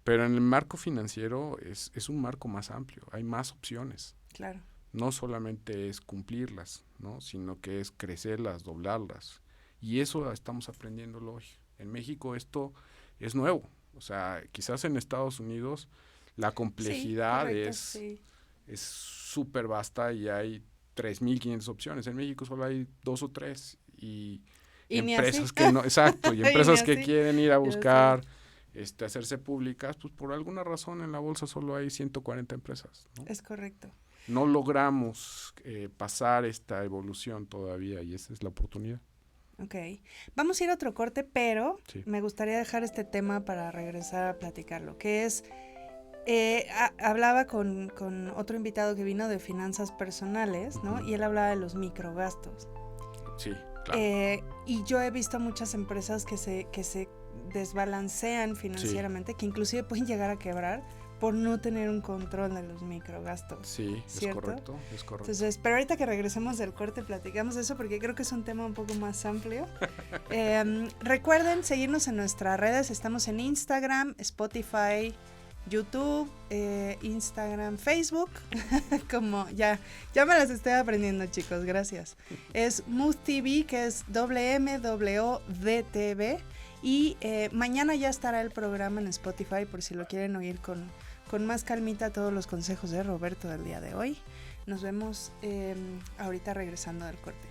Pero en el marco financiero es un marco más amplio, hay más opciones. claro. No solamente es cumplirlas, ¿no? Sino que es crecerlas, doblarlas. Y eso estamos aprendiéndolo hoy. En México esto es nuevo. O sea, quizás en Estados Unidos la Sí, complejidad correcto, es sí. es súper vasta y hay 3,500 opciones. En México solo hay 2 o 3 y Y ni así. empresas que no, exacto, y Y ni empresas que así. quieren ir a Ya sé. buscar hacerse públicas, pues por alguna razón en la bolsa solo hay 140 empresas, ¿no? Es correcto. No logramos pasar esta evolución todavía y esa es la oportunidad. Ok. Vamos a ir a otro corte, pero Sí. me gustaría dejar este tema para regresar a platicarlo, que es, hablaba con otro invitado que vino de finanzas personales, ¿no? Uh-huh. Y él hablaba de los microgastos. Sí, claro. Y yo he visto muchas empresas que se desbalancean Sí, financieramente, que inclusive pueden llegar a quebrar por no tener un control de los microgastos, sí, es ¿cierto? correcto, es correcto. Entonces, pero ahorita que regresemos del corte platicamos de eso porque creo que es un tema un poco más amplio. Recuerden seguirnos en nuestras redes, estamos en Instagram, Spotify, YouTube, Instagram, Facebook, como ya me las estoy aprendiendo, chicos, gracias. Es Mood TV, que es WMWDTV, y mañana ya estará el programa en Spotify por si lo quieren oír con más calmita todos los consejos de Roberto del día de hoy. Nos vemos ahorita regresando del corte.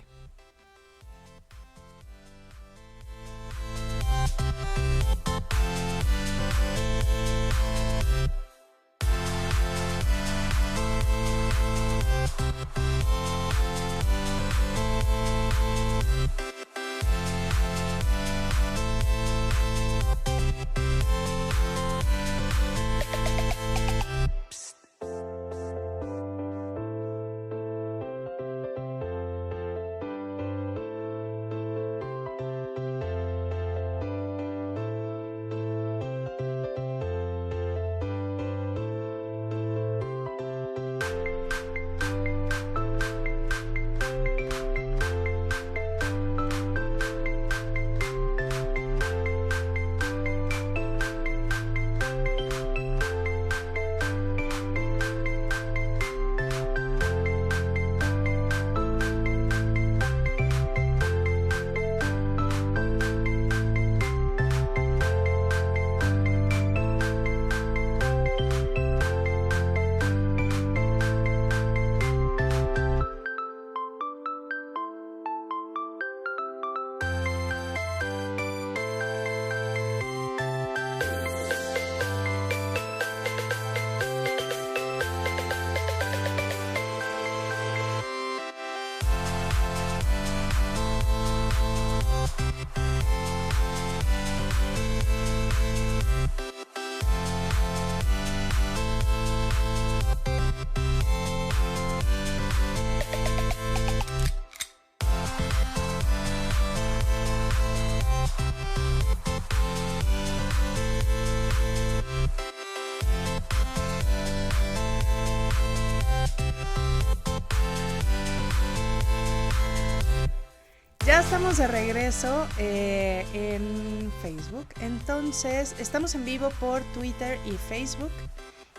Ya estamos de regreso en Facebook. Entonces, estamos en vivo por Twitter y Facebook.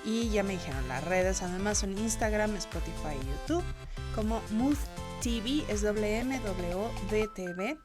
Y ya me dijeron las redes, además son Instagram, Spotify y YouTube, como Mood TV, es WMWDTV.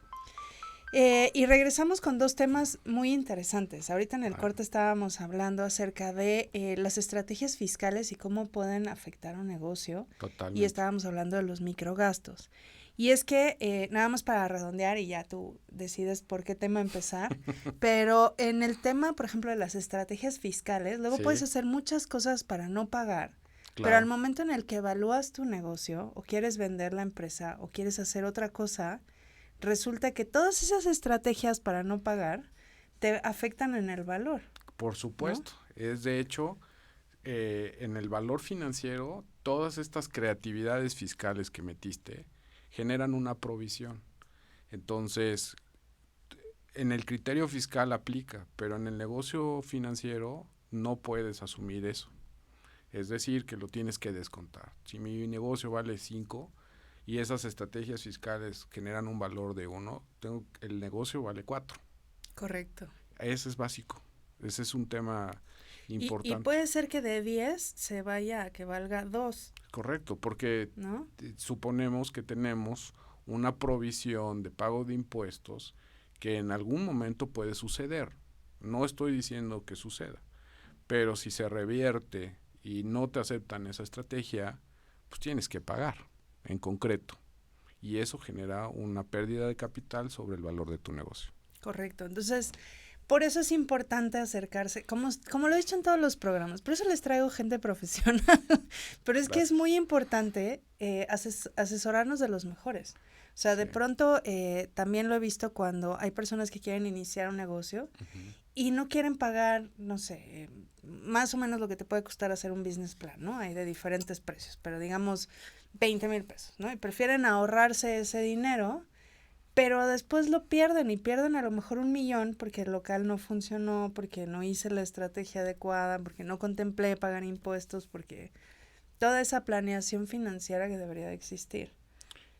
Y regresamos con dos temas muy interesantes. Ahorita en el corte estábamos hablando acerca de las estrategias fiscales y cómo pueden afectar a un negocio. Totalmente. Y estábamos hablando de los microgastos. Y es que, nada más para redondear, y ya tú decides por qué tema empezar, pero en el tema, por ejemplo, de las estrategias fiscales, luego Sí. puedes hacer muchas cosas para no pagar, pero Claro. al momento en el que evalúas tu negocio, o quieres vender la empresa, o quieres hacer otra cosa, resulta que todas esas estrategias para no pagar te afectan en el valor. Por supuesto. Es de hecho, en el valor financiero, todas estas creatividades fiscales que metiste generan una provisión. Entonces, en el criterio fiscal aplica, pero en el negocio financiero no puedes asumir eso. Es decir, que lo tienes que descontar. Si mi negocio vale 5 y esas estrategias fiscales generan un valor de 1, el negocio vale 4. Correcto. Ese es básico. Ese es un tema importante. Y puede ser que de 10 se vaya a que valga 2. Correcto, porque ¿no? Suponemos que tenemos una provisión de pago de impuestos que en algún momento puede suceder. No estoy diciendo que suceda, pero si se revierte y no te aceptan esa estrategia, pues tienes que pagar en concreto. Y eso genera una pérdida de capital sobre el valor de tu negocio. Correcto. Entonces, por eso es importante acercarse, como lo he dicho en todos los programas, por eso les traigo gente profesional, pero es que es muy importante asesorarnos de los mejores. O sea, de pronto también lo he visto cuando hay personas que quieren iniciar un negocio y no quieren pagar, no sé, más o menos lo que te puede costar hacer un business plan, ¿no? Hay de diferentes precios, pero digamos 20,000 pesos, ¿no? Y prefieren ahorrarse ese dinero, pero después lo pierden y pierden a lo mejor 1,000,000 porque el local no funcionó, porque no hice la estrategia adecuada, porque no contemplé pagar impuestos, porque toda esa planeación financiera que debería de existir.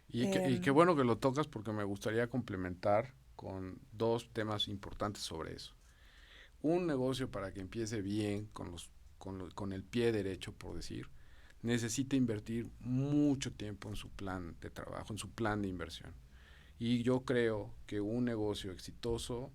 Y qué bueno que lo tocas porque me gustaría complementar con dos temas importantes sobre eso. Un negocio para que empiece bien con el pie derecho, por decir, necesita invertir mucho tiempo en su plan de trabajo, en su plan de inversión. Y yo creo que un negocio exitoso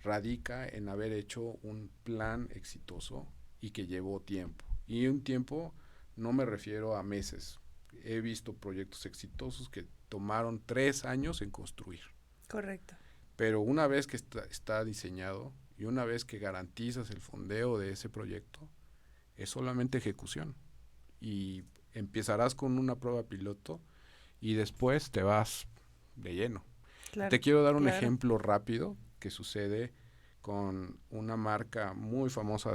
radica en haber hecho un plan exitoso y que llevó tiempo. Y un tiempo no me refiero a meses. He visto proyectos exitosos que tomaron 3 años en construir. Correcto. Pero una vez que está diseñado y una vez que garantizas el fondeo de ese proyecto, es solamente ejecución. Y empezarás con una prueba piloto y después te vas de lleno. Claro, te quiero dar un ejemplo rápido que sucede con una marca muy famosa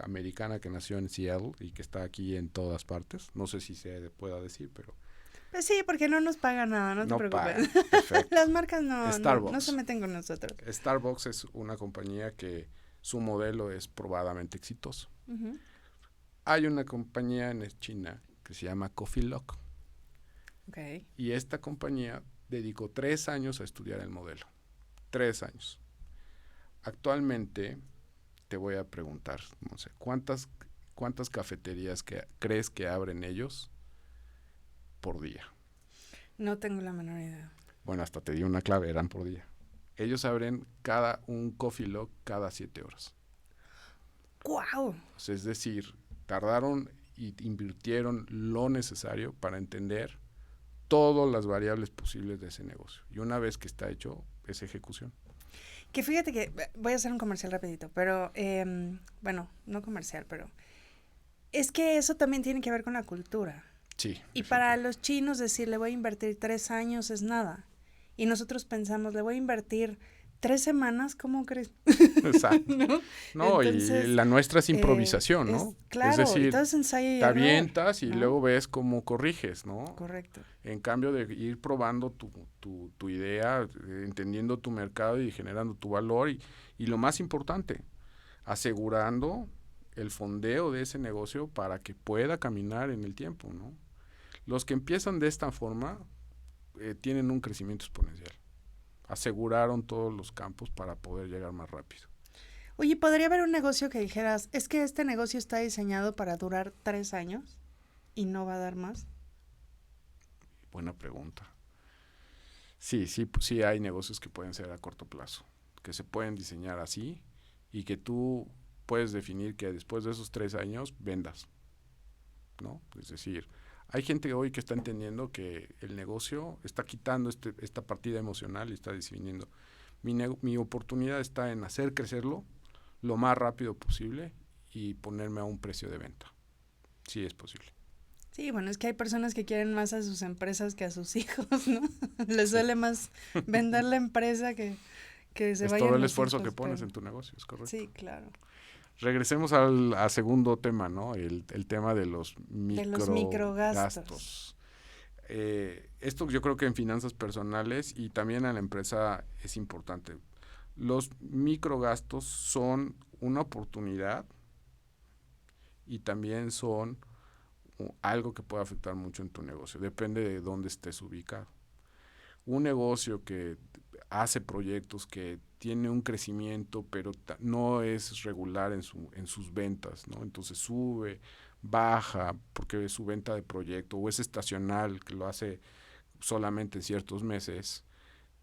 americana que nació en Seattle y que está aquí en todas partes. No sé si se pueda decir, pero... Pues sí, porque no nos paga nada, no te preocupes. Las marcas no se meten con nosotros. Starbucks es una compañía que su modelo es probadamente exitoso. Uh-huh. Hay una compañía en China que se llama Coffee Lock. Okay. Y esta compañía dedicó 3 años a estudiar el modelo. 3 años. Actualmente, te voy a preguntar, no sé, ¿cuántas cafeterías crees que abren ellos por día? No tengo la menor idea. Bueno, hasta te di una clave, eran por día. Ellos abren un Coffee Lock cada 7 horas. ¡Guau! Es decir, tardaron y invirtieron lo necesario para entender todas las variables posibles de ese negocio. Y una vez que está hecho, es ejecución. Que fíjate que, voy a hacer un comercial rapidito, pero, bueno, no comercial, pero es que eso también tiene que ver con la cultura. Sí. Y para los chinos decir, le voy a invertir 3 años es nada. Y nosotros pensamos, le voy a invertir 3 semanas, ¿cómo crees? Exacto. No, entonces, y la nuestra es improvisación, ¿no? Claro, es decir, todo es ensayo y te avientas y luego ves cómo corriges, ¿no? Correcto. En cambio de ir probando tu idea, entendiendo tu mercado y generando tu valor y lo más importante, asegurando el fondeo de ese negocio para que pueda caminar en el tiempo, ¿no? Los que empiezan de esta forma tienen un crecimiento exponencial. Aseguraron todos los campos para poder llegar más rápido. Oye, ¿podría haber un negocio que dijeras, es que este negocio está diseñado para durar 3 años y no va a dar más? Buena pregunta. Sí hay negocios que pueden ser a corto plazo, que se pueden diseñar así y que tú puedes definir que después de esos 3 años vendas, ¿no? Es decir, hay gente hoy que está entendiendo que el negocio está quitando esta partida emocional y está definiendo, mi oportunidad está en hacer crecerlo lo más rápido posible y ponerme a un precio de venta. Sí es posible. Sí, bueno, es que hay personas que quieren más a sus empresas que a sus hijos, ¿no? Les suele más vender la empresa que se vayan todo el los esfuerzo hijos, que pones pero... en tu negocio, es correcto. Sí, claro. Regresemos al segundo tema, ¿no? El tema de los microgastos. Esto yo creo que en finanzas personales y también en la empresa es importante. Los microgastos son una oportunidad y también son algo que puede afectar mucho en tu negocio. Depende de dónde estés ubicado. Un negocio que hace proyectos, que tiene un crecimiento, pero no es regular en sus ventas, ¿no? Entonces sube, baja, porque su venta de proyecto, o es estacional, que lo hace solamente en ciertos meses,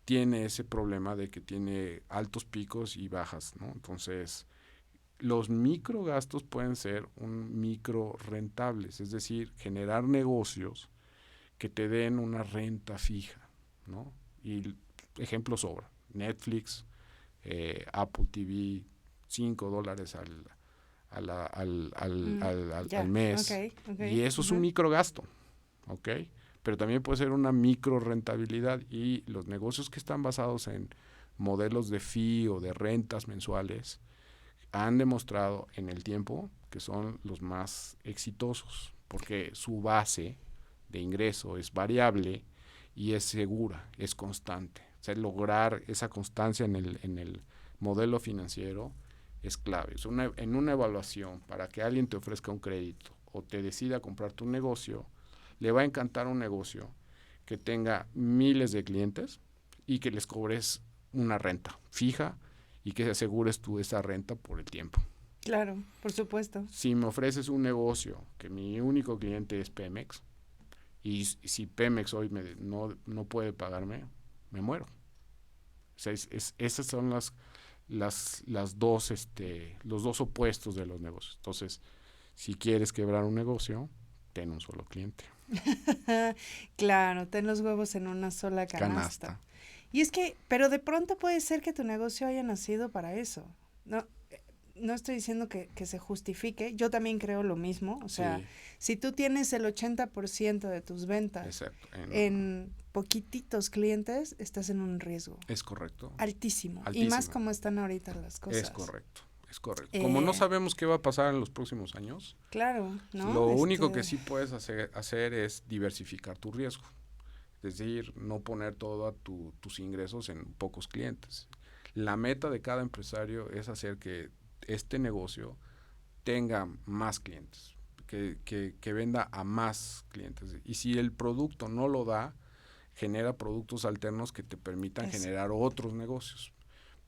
tiene ese problema de que tiene altos picos y bajas, ¿no? Entonces, los microgastos pueden ser micro rentables, es decir, generar negocios que te den una renta fija, ¿no? Y ejemplo sobra, Netflix, Apple TV, $5 al mes, okay. Y eso es un microgasto, ¿ok? Pero también puede ser una micro rentabilidad, y los negocios que están basados en modelos de fee o de rentas mensuales han demostrado en el tiempo que son los más exitosos, porque su base de ingreso es variable y es segura, es constante. O sea, lograr esa constancia en el modelo financiero es clave. En una evaluación, para que alguien te ofrezca un crédito o te decida comprar tu negocio, le va a encantar un negocio que tenga miles de clientes y que les cobres una renta fija y que asegures tú esa renta por el tiempo. Claro, por supuesto. Si me ofreces un negocio que mi único cliente es Pemex, y si Pemex hoy no puede pagarme, me muero. O sea, esas son los dos opuestos de los negocios. Entonces, si quieres quebrar un negocio, ten un solo cliente. Claro, ten los huevos en una sola canasta. Y es que, pero de pronto puede ser que tu negocio haya nacido para eso. No estoy diciendo que se justifique, yo también creo lo mismo. O sea, sí. Si tú tienes el 80% de tus ventas exacto, en poquititos clientes, estás en un riesgo. Es correcto. Altísimo. Y más como están ahorita las cosas. Es correcto. Como no sabemos qué va a pasar en los próximos años, claro, ¿no? Lo único que sí puedes hacer es diversificar tu riesgo. Es decir, no poner todos tus ingresos en pocos clientes. La meta de cada empresario es hacer que este negocio tenga más clientes, que venda a más clientes. Y si el producto no lo da, genera productos alternos que te permitan generar otros negocios,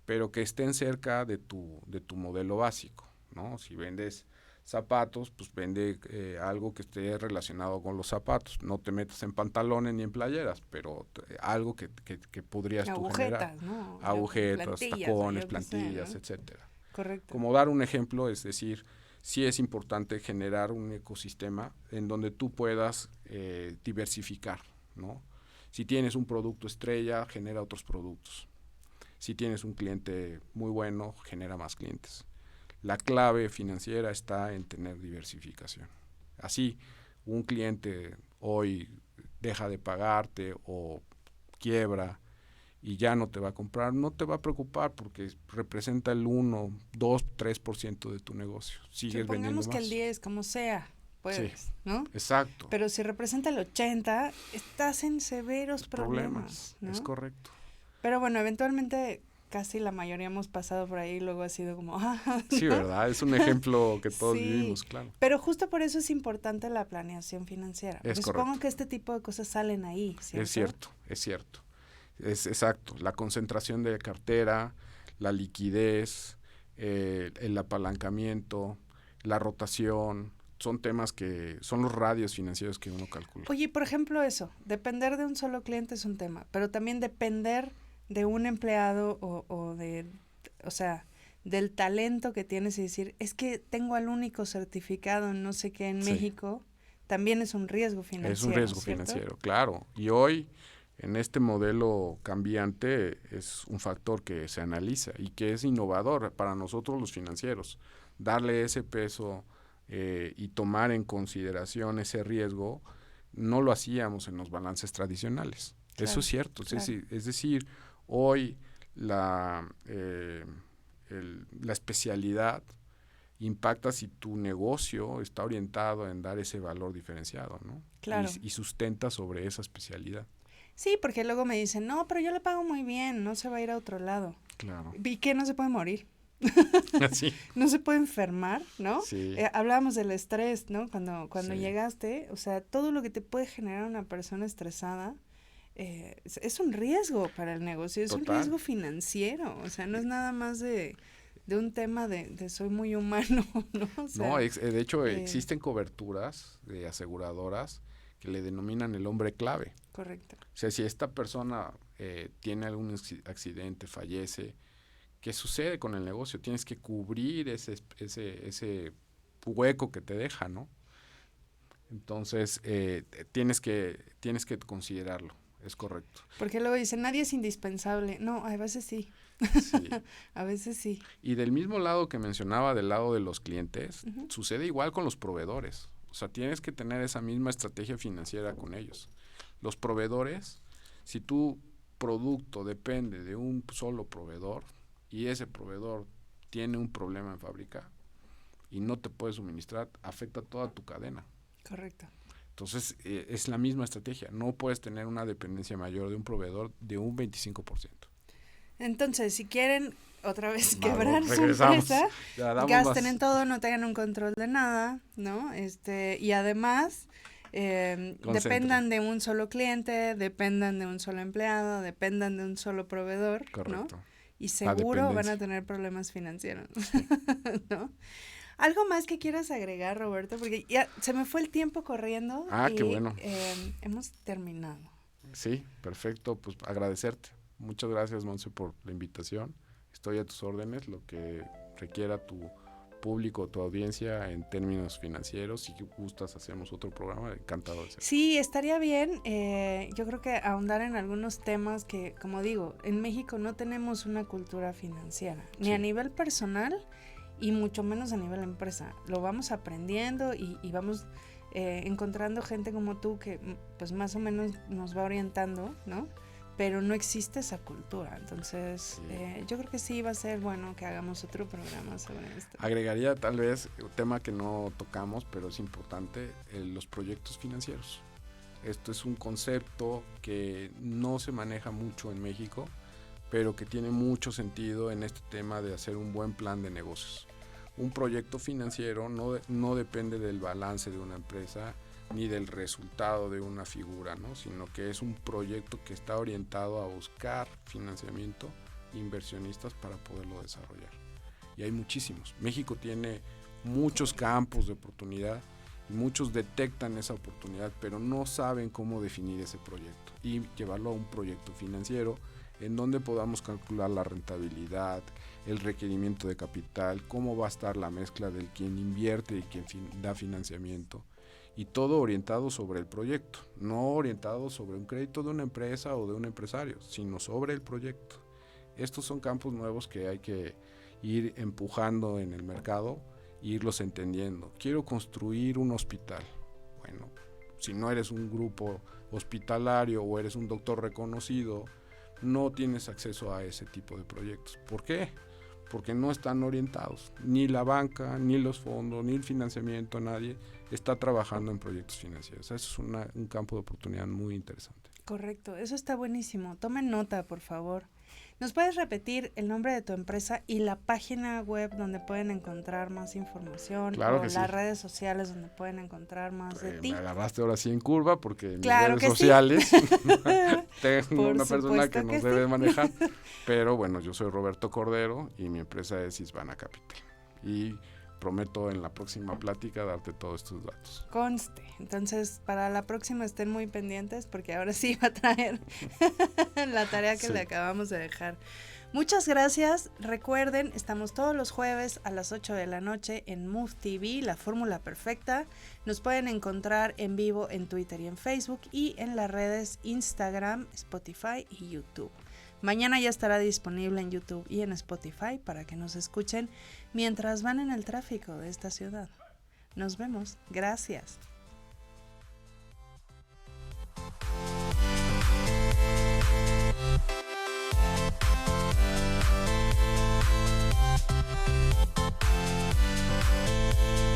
pero que estén cerca de tu modelo básico, ¿no? Si vendes zapatos, pues vende algo que esté relacionado con los zapatos. No te metas en pantalones ni en playeras, pero algo que podrías tú generar. ¿No? Agujetas, tacones, plantillas, ¿no? Etcétera. Correcto. Como dar un ejemplo, es decir, sí es importante generar un ecosistema en donde tú puedas diversificar, ¿no? Si tienes un producto estrella, genera otros productos. Si tienes un cliente muy bueno, genera más clientes. La clave financiera está en tener diversificación. Así, un cliente hoy deja de pagarte o quiebra y ya no te va a comprar, no te va a preocupar porque representa el 1, 2, 3% de tu negocio. Sigues vendiendo más. Supongamos que el 10, como sea, puedes, sí, ¿no? Exacto. Pero si representa el 80, estás en severos problemas, ¿no? Es correcto. Pero bueno, eventualmente casi la mayoría hemos pasado por ahí y luego ha sido como... ¿no? Sí, ¿verdad? Es un ejemplo que todos vivimos, claro. Pero justo por eso es importante la planeación financiera. Es correcto. Supongo que este tipo de cosas salen ahí, ¿cierto? Es cierto. es cierto. Es exacto, la concentración de cartera, la liquidez, el apalancamiento, la rotación, son temas que son los radios financieros que uno calcula. Oye, por ejemplo eso, depender de un solo cliente es un tema, pero también depender de un empleado o sea, del talento que tienes y decir, es que tengo al único certificado en no sé qué en México, también es un riesgo financiero. Es un riesgo financiero, claro. Y hoy, en este modelo cambiante, es un factor que se analiza y que es innovador para nosotros los financieros. Darle ese peso y tomar en consideración ese riesgo, no lo hacíamos en los balances tradicionales. Claro, eso es cierto. Claro. Es decir, hoy la especialidad impacta si tu negocio está orientado en dar ese valor diferenciado, ¿no? Claro. Y sustenta sobre esa especialidad. Sí, porque luego me dicen, no, pero yo le pago muy bien, no se va a ir a otro lado. Claro. ¿Y qué? No se puede morir. Sí. No se puede enfermar, ¿no? Sí. Hablábamos del estrés, ¿no? Cuando Sí. llegaste, o sea, todo lo que te puede generar una persona estresada es un riesgo para el negocio, es un riesgo financiero, o sea, no es nada más de un tema de soy muy humano, ¿no? O sea, no, de hecho existen coberturas de aseguradoras que le denominan el hombre clave. Correcto. O sea, si esta persona tiene algún accidente, fallece, ¿qué sucede con el negocio? Tienes que cubrir ese hueco que te deja, ¿no? Entonces, tienes que considerarlo, es correcto. Porque luego dicen, nadie es indispensable. No, a veces sí. Sí. A veces sí. Y del mismo lado que mencionaba, del lado de los clientes, sucede igual con los proveedores. O sea, tienes que tener esa misma estrategia financiera con ellos. Los proveedores, si tu producto depende de un solo proveedor y ese proveedor tiene un problema en fábrica y no te puede suministrar, afecta toda tu cadena. Correcto. Entonces, es la misma estrategia. No puedes tener una dependencia mayor de un proveedor de un 25%. Entonces, si quieren otra vez quebrar su empresa, gasten en todo, no tengan un control de nada, ¿no? Y además, dependan de un solo cliente, dependan de un solo empleado, dependan de un solo proveedor, correcto, ¿no? Y seguro van a tener problemas financieros, sí. ¿No? ¿Algo más que quieras agregar, Roberto? Porque ya se me fue el tiempo corriendo. Qué bueno. Hemos terminado. Sí, perfecto. Pues agradecerte. Muchas gracias, Monse, por la invitación. Estoy a tus órdenes, lo que requiera tu público, tu audiencia en términos financieros. Si gustas, hacemos otro programa. Encantado de ser. Sí, estaría bien. Yo creo que ahondar en algunos temas que, como digo, en México no tenemos una cultura financiera, ni a nivel personal y mucho menos a nivel empresa. Lo vamos aprendiendo y vamos encontrando gente como tú que pues más o menos nos va orientando, ¿no? Pero no existe esa cultura. Entonces, yo creo que sí va a ser bueno que hagamos otro programa sobre esto. Agregaría tal vez un tema que no tocamos, pero es importante, los proyectos financieros. Esto es un concepto que no se maneja mucho en México, pero que tiene mucho sentido en este tema de hacer un buen plan de negocios. Un proyecto financiero no depende del balance de una empresa ni del resultado de una figura, ¿no? Sino que es un proyecto que está orientado a buscar financiamiento, inversionistas para poderlo desarrollar. Y hay muchísimos. México tiene muchos campos de oportunidad y muchos detectan esa oportunidad, pero no saben cómo definir ese proyecto y llevarlo a un proyecto financiero en donde podamos calcular la rentabilidad, el requerimiento de capital, cómo va a estar la mezcla del quien invierte y quien da financiamiento. Y todo orientado sobre el proyecto, no orientado sobre un crédito de una empresa o de un empresario, sino sobre el proyecto. Estos son campos nuevos que hay que ir empujando en el mercado e irlos entendiendo. Quiero construir un hospital. Bueno, si no eres un grupo hospitalario o eres un doctor reconocido, no tienes acceso a ese tipo de proyectos. ¿Por qué? Porque no están orientados. Ni la banca, ni los fondos, ni el financiamiento, nadie está trabajando en proyectos financieros. Eso es un campo de oportunidad muy interesante. Correcto, eso está buenísimo. Tomen nota, por favor. ¿Nos puedes repetir el nombre de tu empresa y la página web donde pueden encontrar más información? Claro o que las sí. redes sociales donde pueden encontrar más de ti. Me agarraste ahora sí en curva porque en Claro mis que redes sociales sí. tengo Por una persona supuesto que nos que sí. debe manejar. Pero bueno, yo soy Roberto Cordero y mi empresa es Isvana Capital. Y prometo en la próxima plática darte todos estos datos. Conste. Entonces, para la próxima estén muy pendientes porque ahora sí va a traer la tarea que Sí. le acabamos de dejar. Muchas gracias. Recuerden, estamos todos los jueves a las 8 de la noche en Move TV, La Fórmula Perfecta. Nos pueden encontrar en vivo en Twitter y en Facebook y en las redes Instagram, Spotify y YouTube. Mañana ya estará disponible en YouTube y en Spotify para que nos escuchen mientras van en el tráfico de esta ciudad. Nos vemos. Gracias.